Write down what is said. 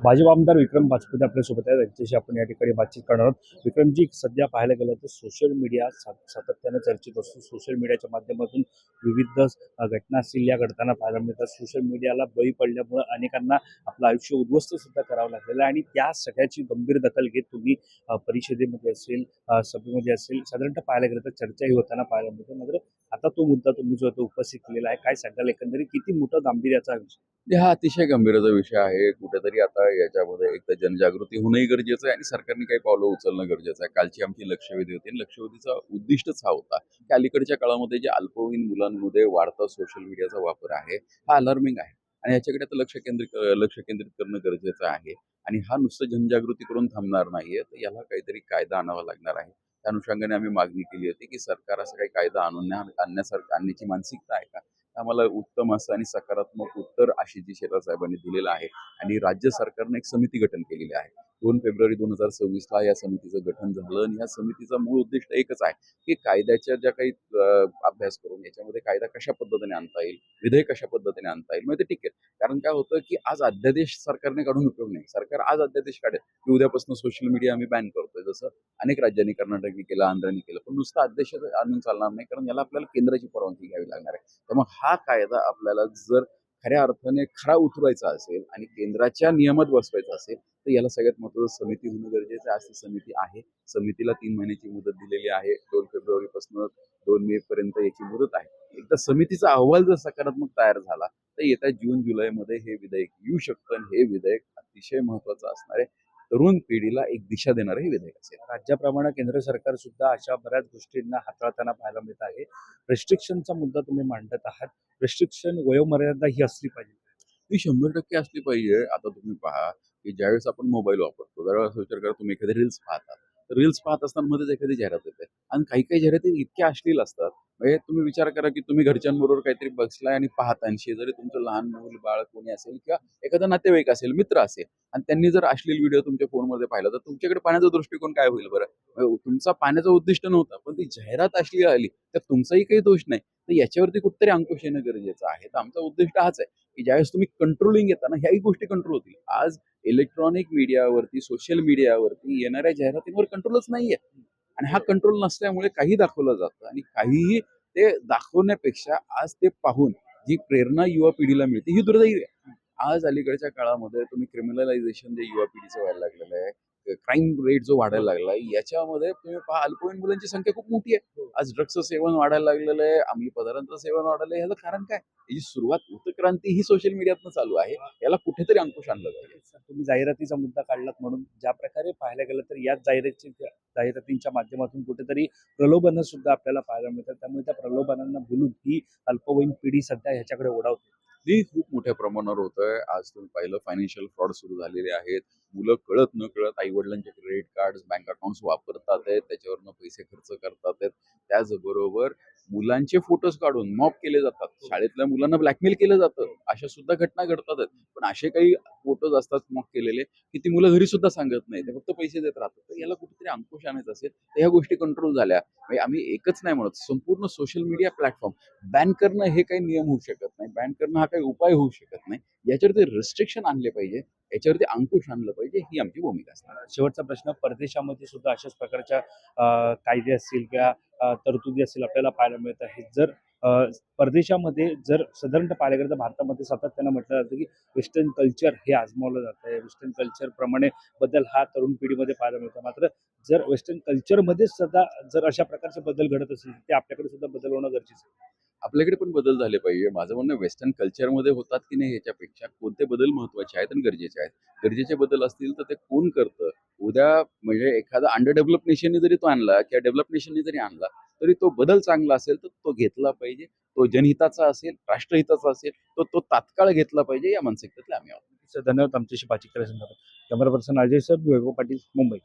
भाजप आमदार विक्रम बाजपेयी आपल्यासोबत आहेत. त्यांच्याशी आपण या ठिकाणी बातचीत करणार आहोत. विक्रमजी, सध्या पाहायला गेलं तर सोशल मीडिया सातत्याने चर्चेत असतो. सोशल मीडियाच्या माध्यमातून विविध घटना असतील या घडताना पाहायला मिळतात. सोशल मीडियाला बळी पडल्यामुळे अनेकांना आपलं आयुष्य उद्ध्वस्त सुद्धा करावं लागलेलं आहे आणि त्या सगळ्याची गंभीर दखल घेत तुम्ही परिषदेमध्ये असेल, सभेमध्ये असेल, साधारणतः पाहायला गेलं तर चर्चाही होताना पाहायला मिळते. मात्र आता तो मुद्दा तुम्ही जो तो उपस्थित केलेला आहे, काय सांगाल एकंदरीत किती मोठं गांभीर्याचा विषय? हा अतिशय गंभीरचा विषय आहे. कुठेतरी आता याच्यामध्ये एक तर जनजागृती होणंही गरजेचं आहे आणि सरकारने काही पावलं उचलणं गरजेचं आहे. कालची आमची लक्षवेधी होती. लक्षवेधीचा उद्दिष्टच हा होता की अलीकडच्या काळामध्ये जे अल्पवयीन मुलांमध्ये वाढता सोशल मीडियाचा वापर आहे, हा अलार्मिंग आहे आणि याच्याकडे आता लक्ष केंद्रित करणं गरजेचं आहे. आणि हा नुसतं जनजागृती करून थांबणार नाहीये, तर याला काहीतरी कायदा आणावा लागणार आहे. त्या अनुषंगाने आम्ही मागणी केली होती की सरकार असं काही कायदा आणण्याची मानसिकता आहे का? आम्हाला उत्तम असं आणि सकारात्मक उत्तर आशिजी शेलार साहेबांनी दिलेलं आहे. आणि राज्य सरकारने एक समिती गठन केलेली आहे. 2 फेब्रुवारी 2026 या समितीचं गठन झालं आणि या समितीचा मूळ उद्दिष्ट एकच आहे की कायद्याच्या ज्या काही अभ्यास करून याच्यामध्ये कायदा कशा पद्धतीने आणता येईल, विधेयक कशा पद्धतीने आणता येईल, म्हणजे ते ठीक आहे. कारण काय होतं की आज अध्यादेश सरकारने काढून उपयोग नाही. सरकार आज अध्यादेश काढेल की उद्यापासून सोशल मीडिया आम्ही बॅन करतोय, जसं अनेक राज्यांनी, कर्नाटकने केलं, आंध्राने केलं. पण नुसतं अध्यादेश आणून चालणार नाही, कारण याला आपल्याला केंद्राची परवानगी घ्यावी लागणार आहे. त्यामुळे हा कायदा आपल्याला जर खऱ्या अर्थाने खरा उतरवायचा असेल आणि केंद्राच्या नियमात बसवायचा असेल, तर याला सगळ्यात महत्त्वाचं समिती होणं गरजेचं आहे. आज ती समिती आहे. समितीला 3 महिन्याची मुदत दिलेली आहे. 2 फेब्रुवारीपासून 2 मे पर्यंत याची मुदत आहे. एकदा समितीचा अहवाल जर सकारात्मक तयार झाला तर येत्या जून-जुलैमध्ये हे विधेयक येऊ शकतं आणि हे विधेयक अतिशय महत्त्वाचं असणार आहे. तरुण पिढीला एक दिशा देणारं हे विधेयक असेल. राज्याप्रमाणे केंद्र सरकार सुद्धा अशा बऱ्याच गोष्टींना हाताळताना पाहायला मिळत आहे. रिस्ट्रिक्शनचा मुद्दा तुम्ही मांडत आहात. रिस्ट्रिक्शन वयोमर्यादा ही असली पाहिजे. ती 100% असली पाहिजे. आता तुम्ही पहा की ज्यावेळेस आपण मोबाईल वापरतो, त्यावेळेस विचार करा, तुम्ही एखादी रील्स पाहता. तर रील्स पाहत असताना मध्येच एखादी जाहिरात येते आणि काही जाहिराती इतक्या अश्लील असतात. म्हणजे तुम्ही विचार करा की तुम्ही घरच्यांबरोबर काहीतरी बसलाय आणि पाहता आणि शेजारी तुमचं लहान मूल बाळ कोणी असेल किंवा एखादा नातेवाईक असेल, मित्र असेल आणि त्यांनी जर अश्लील व्हिडिओ तुमच्या फोनमध्ये पाहिला, तर तुमच्याकडे पाहण्याचा दृष्टिकोन काय होईल बरं? तुमचा पाहण्याचं उद्दिष्ट नव्हतं, पण ती जाहिरात अश्लील आली, तर तुमचाही काही दोष नाही. तर याच्यावरती कुठेतरी अंकुश येणं गरजेचं आहे. तर आमचा उद्दिष्ट हाच आहे की ज्यावेळेस तुम्ही कंट्रोलिंग येता ना, ह्याही गोष्टी कंट्रोल होतील. आज इलेक्ट्रॉनिक मीडियावरती, सोशल मीडियावरती येणाऱ्या जाहिरातींवर कंट्रोलच नाहीये आणि हा कंट्रोल नसल्यामुळे काही दाखवलं जातं आणि काहीही ते दाखवण्यापेक्षा आज ते पाहून जी प्रेरणा युवा पिढीला मिळते ही दुर्दैवी आहे. आज अलीकडच्या काळामध्ये तुम्ही क्रिमिनलायझेशन जे युवा पिढीचं व्हायला लागलेलं आहे, क्राईम रेट जो वाढायला लागला आहे, याच्यामध्ये तुम्ही पहा अल्पवयीन मुलांची संख्या खूप मोठी आहे. आज ड्रग्सचं सेवन वाढायला लागलेलं आहे, अंमली पदार्थांचं सेवन वाढायला आहे. ह्याचं कारण काय? याची सुरुवात उत्क्रांती ही सोशल मीडियातनं चालू आहे. याला कुठेतरी अंकुश आणलं पाहिजे. तुम्ही जाहिरातीचा मुद्दा काढलात म्हणून ज्या प्रकारे पाहायला गेलं तर याच जाहिरातींच्या माध्यमातून कुठेतरी प्रलोभनं सुद्धा आपल्याला पाहायला मिळतात. त्यामुळे त्या प्रलोभनांना भुलून ही अल्पवयीन पिढी सध्या ह्याच्याकडे ओढावते. हे खूप मोठ्या प्रमाणावर होतंय. आज तुम्ही पाहिलं फायनान्शियल फ्रॉड सुरू झालेले आहेत. मुलं कळत नकळत आई-वडिलांचे क्रेडिट कार्ड्स, बँक अकाउंट्स वापरतात आहेत. त्याच्यावरनं पैसे खर्च करतात आहेत. त्याचबरोबर मुलांचे फोटोज काढून मॉब केले जातात. शाळेतल्या मुलांना ब्लॅकमेल केलं जातं. अशा सुद्धा घटना घडतात आहेत. पण असे काही फोटोज असतात मॉब केलेले, की ती मुलं घरी सुद्धा सांगत नाही. ते फक्त पैसे देत राहतात. तर याला कुठेतरी अंकुश आणायचा असेल, तर ह्या गोष्टी कंट्रोल झाल्या. म्हणजे आम्ही एकच नाही म्हणत, संपूर्ण सोशल मीडिया प्लॅटफॉर्म बॅन करणं हे काही नियम होऊ शकत नाही. बॅन करणं हा काही उपाय होऊ शकत नाही. याच्यावरती रिस्ट्रिक्शन आणले पाहिजे. याच्यावरती अंकुश आणलं पाहिजे, ही आमची भूमिका असणार. शेवटचा प्रश्न, परदेशामध्ये सुद्धा अशाच प्रकारच्या कायदे असतील किंवा तरतुदी असतील आपल्याला पाहायला मिळत आहेत. जर परदेशामध्ये जर साधारणतः पाहायला गेलं तर भारतामध्ये सातत्यानं म्हटलं जातं की वेस्टर्न कल्चर हे आजमावलं जात आहे. वेस्टर्न कल्चर प्रमाणे बदल हा तरुण पिढीमध्ये पाहायला मिळतो. मात्र जर वेस्टर्न कल्चरमध्येच सुद्धा जर अशा प्रकारचे बदल घडत असतील, ते आपल्याकडे सुद्धा बदल होणं गरजेचं आहे. आपल्याकडे पण बदल झाले पाहिजे. माझं म्हणणं वेस्टर्न कल्चरमध्ये होतात की नाही ह्याच्यापेक्षा कोणते बदल महत्त्वाचे आहेत आणि गरजेचे आहेत. गरजेचे बदल असतील तर ते कोण करतं? उद्या म्हणजे एखादा अंडर डेव्हलप नेशनने जरी तो आणला किंवा डेव्हलप नेशनने जरी आणला, तरी तो बदल चांगला असेल तर तो घेतला पाहिजे. तो जनहिताचा असेल, राष्ट्रहिताचा असेल, तर तो तात्काळ घेतला पाहिजे. या मानसिकतेतले आम्ही आहोत. धन्यवाद आमच्याशी बातचीत करण्यासंदर्भात. कॅमेरा पर्सन अजय सर, वैभव पाटील, मुंबई.